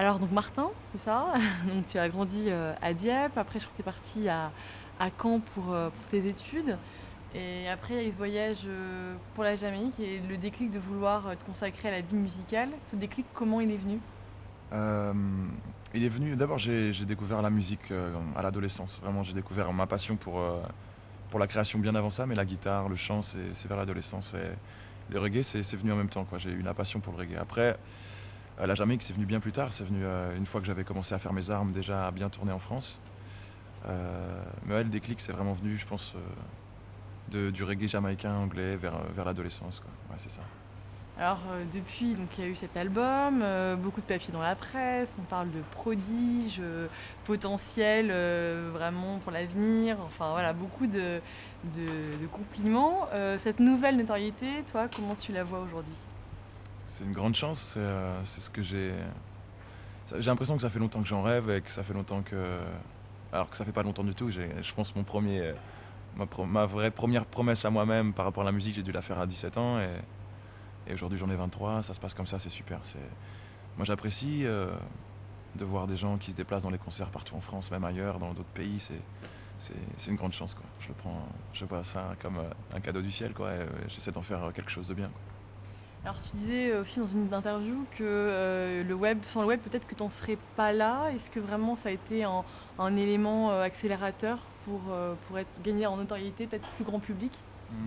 Alors donc Martin, c'est ça? Donc tu as grandi à Dieppe, après je crois que tu es parti à Caen pour tes études. Et après, il y a eu ce voyage pour la Jamaïque et le déclic de vouloir te consacrer à la vie musicale. Ce déclic, comment il est venu? Euh, il est venu, d'abord j'ai découvert la musique à l'adolescence. Vraiment, j'ai découvert ma passion pour la création bien avant ça, mais la guitare, le chant, c'est vers l'adolescence. Et le reggae, c'est venu en même temps, quoi. J'ai eu la passion pour le reggae. Après, la Jamaïque, c'est venu bien plus tard. C'est venu une fois que j'avais commencé à faire mes armes, déjà à bien tourner en France. Mais ouais, le déclic, c'est vraiment venu, je pense, du reggae jamaïcain anglais vers l'adolescence, quoi. Ouais, c'est ça. Alors depuis, donc il y a eu cet album, beaucoup de papiers dans la presse, on parle de prodiges, potentiel vraiment pour l'avenir, enfin voilà, beaucoup de compliments. Cette nouvelle notoriété, toi, comment tu la vois aujourd'hui? C'est une grande chance. C'est ce que j'ai l'impression que ça fait longtemps que j'en rêve et que ça fait longtemps que. Alors que ça fait pas longtemps du tout. Je pense ma vraie première promesse à moi-même par rapport à la musique, j'ai dû la faire à 17 ans et aujourd'hui j'en ai 23. Ça se passe comme ça, c'est super. Moi j'apprécie de voir des gens qui se déplacent dans les concerts partout en France, même ailleurs, dans d'autres pays. C'est une grande chance, quoi. Je vois ça comme un cadeau du ciel, quoi. Et j'essaie d'en faire quelque chose de bien, quoi. Alors tu disais aussi dans une interview que le web, sans le web, peut-être que tu n'en serais pas là. Est-ce que vraiment ça a été un élément accélérateur pour gagner en notoriété, peut-être plus grand public?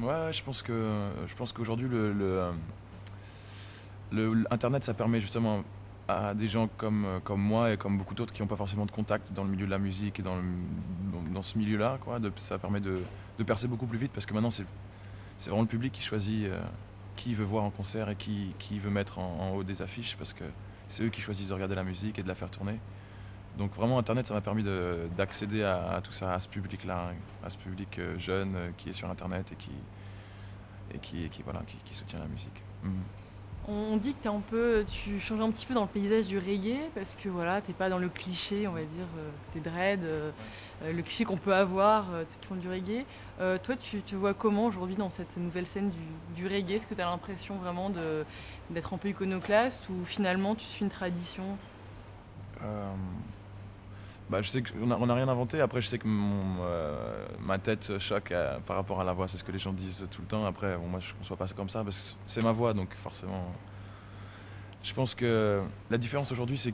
Ouais, je pense qu'aujourd'hui Internet, ça permet justement à des gens comme moi et comme beaucoup d'autres qui n'ont pas forcément de contact dans le milieu de la musique et dans ce milieu-là, quoi, ça permet de percer beaucoup plus vite parce que maintenant c'est vraiment le public qui choisit qui il veut voir en concert et qui il veut mettre en haut des affiches parce que c'est eux qui choisissent de regarder la musique et de la faire tourner. Donc vraiment Internet, ça m'a permis d'accéder à tout ça, à ce public-là, à ce public jeune qui est sur Internet voilà, qui soutient la musique. Mhm. On dit que tu changes un petit peu dans le paysage du reggae parce que voilà, t'es pas dans le cliché, on va dire, tes dreads, le cliché qu'on peut avoir, de ceux qui font du reggae. Toi, tu te vois comment aujourd'hui dans cette nouvelle scène du reggae? Est-ce que tu as l'impression vraiment d'être un peu iconoclaste ou finalement tu suis une tradition? Euh, Bah, je sais qu'on a rien inventé. Après, je sais que ma tête choque par rapport à la voix. C'est ce que les gens disent tout le temps. Après, bon, moi, je ne conçois pas ça comme ça parce que c'est ma voix, donc forcément. Je pense que la différence aujourd'hui, c'est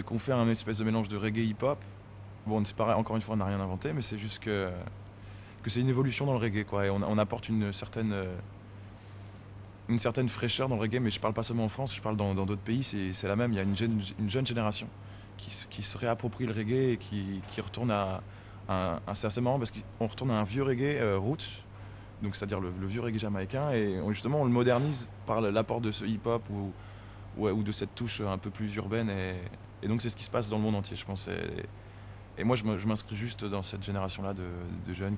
qu'on fait un espèce de mélange de reggae hip-hop. Bon, c'est pareil. Encore une fois, on n'a rien inventé, mais c'est juste que c'est une évolution dans le reggae, quoi. Et on apporte une certaine fraîcheur dans le reggae, mais je parle pas seulement en France. Je parle dans d'autres pays. C'est la même. Il y a une jeune génération qui se réapproprie le reggae et qui retourne c'est assez marrant parce qu'on retourne à un vieux reggae roots, donc c'est-à-dire le vieux reggae jamaïcain, et justement on le modernise par l'apport de ce hip-hop ou de cette touche un peu plus urbaine, et donc c'est ce qui se passe dans le monde entier, je pense. Et moi je m'inscris juste dans cette génération-là de jeunes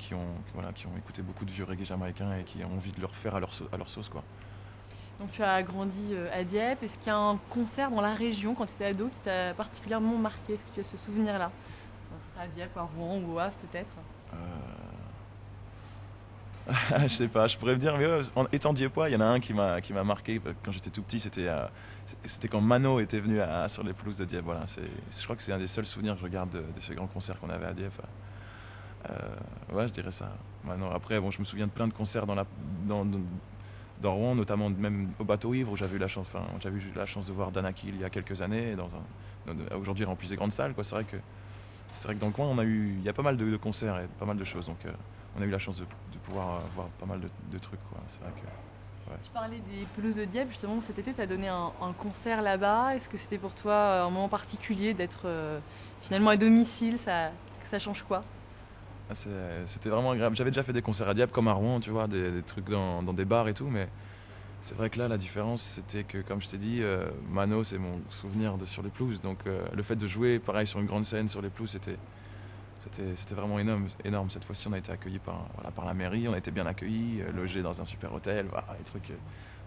voilà, qui ont écouté beaucoup de vieux reggae jamaïcains et qui ont envie de le refaire à leur sauce, quoi. Donc tu as grandi à Dieppe. Est-ce qu'il y a un concert dans la région quand tu étais ado qui t'a particulièrement marqué? Est-ce que tu as ce souvenir-là? Un concert à Dieppe, à Rouen ou au Havre peut-être? Je sais pas, je pourrais me dire, mais en étant diepois, il y en a un qui m'a marqué quand j'étais tout petit. C'était quand Mano était venu sur les pelouses de Dieppe. Voilà, je crois que c'est un des seuls souvenirs que je garde de ce grand concert qu'on avait à Dieppe. Ouais, je dirais ça. Mano. Après, bon, je me souviens de plein de concerts dans Rouen, notamment même au Bateau Ivre où j'avais eu la chance de voir Danakil il y a quelques années. Aujourd'hui, il remplit des grandes salles, quoi. C'est vrai que dans le coin, il y a pas mal de concerts et pas mal de choses. Donc, on a eu la chance de pouvoir voir pas mal de trucs, quoi. C'est vrai que, ouais. Tu parlais des pelouses de Dieppe, justement cet été tu as donné un concert là-bas. Est-ce que c'était pour toi un moment particulier d'être finalement à domicile? Ça change quoi? C'était vraiment agréable. J'avais déjà fait des concerts à Dieppe comme à Rouen, tu vois, des trucs dans des bars et tout, mais c'est vrai que là, la différence, c'était que, comme je t'ai dit, Mano, c'est mon souvenir sur les pelouses. Donc, le fait de jouer, pareil, sur une grande scène, sur les pelouses, c'était vraiment énorme, énorme. Cette fois-ci, on a été accueillis par la mairie, on a été bien accueillis, logés dans un super hôtel, voilà, des trucs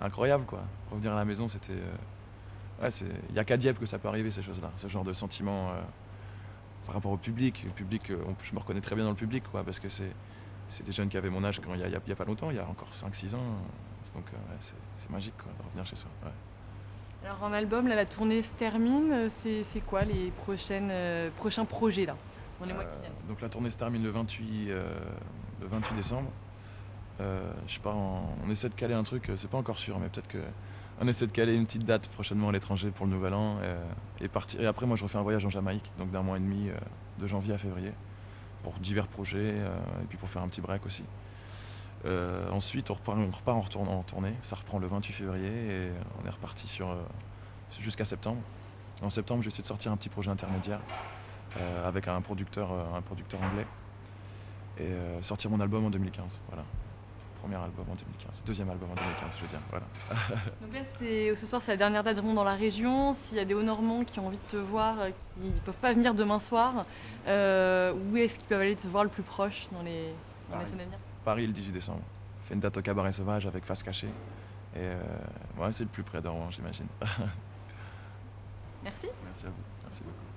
incroyables, quoi. Revenir à la maison, ouais, il n'y a qu'à Dieppe que ça peut arriver, ces choses-là, ce genre de sentiment par rapport au public. Le public, je me reconnais très bien dans le public, quoi, parce que c'est des jeunes qui avaient mon âge il y a pas longtemps, il y a encore 5 6 ans. Donc, ouais, c'est magique, quoi, de revenir chez soi. Ouais. Alors en album, là, la tournée se termine. C'est quoi les prochains projets là, dans les mois qui viennent? Donc la tournée se termine le 28 décembre. On essaie de caler un truc, c'est pas encore sûr, mais peut-être que on essaie de caler une petite date prochainement à l'étranger pour le Nouvel An et partir. Et après, moi, je refais un voyage en Jamaïque, donc d'1 mois et demi, de janvier à février, pour divers projets et puis pour faire un petit break aussi. Ensuite, on repart en tournée. Ça reprend le 28 février et on est reparti jusqu'à septembre. En septembre, j'essaie de sortir un petit projet intermédiaire avec un producteur anglais et sortir mon album en 2015. Voilà. Premier album en 2015, deuxième album en 2015, je veux dire. Voilà. Donc là, ce soir, c'est la dernière date vraiment dans la région. S'il y a des Hauts-Normands qui ont envie de te voir, qui ne peuvent pas venir demain soir, où est-ce qu'ils peuvent aller te voir le plus proche dans les semaines à venir? Paris le 18 décembre. On fait une date au Cabaret Sauvage avec Face Cachée. Et ouais, c'est le plus près de Rouen, j'imagine. Merci. Merci à vous. Merci beaucoup.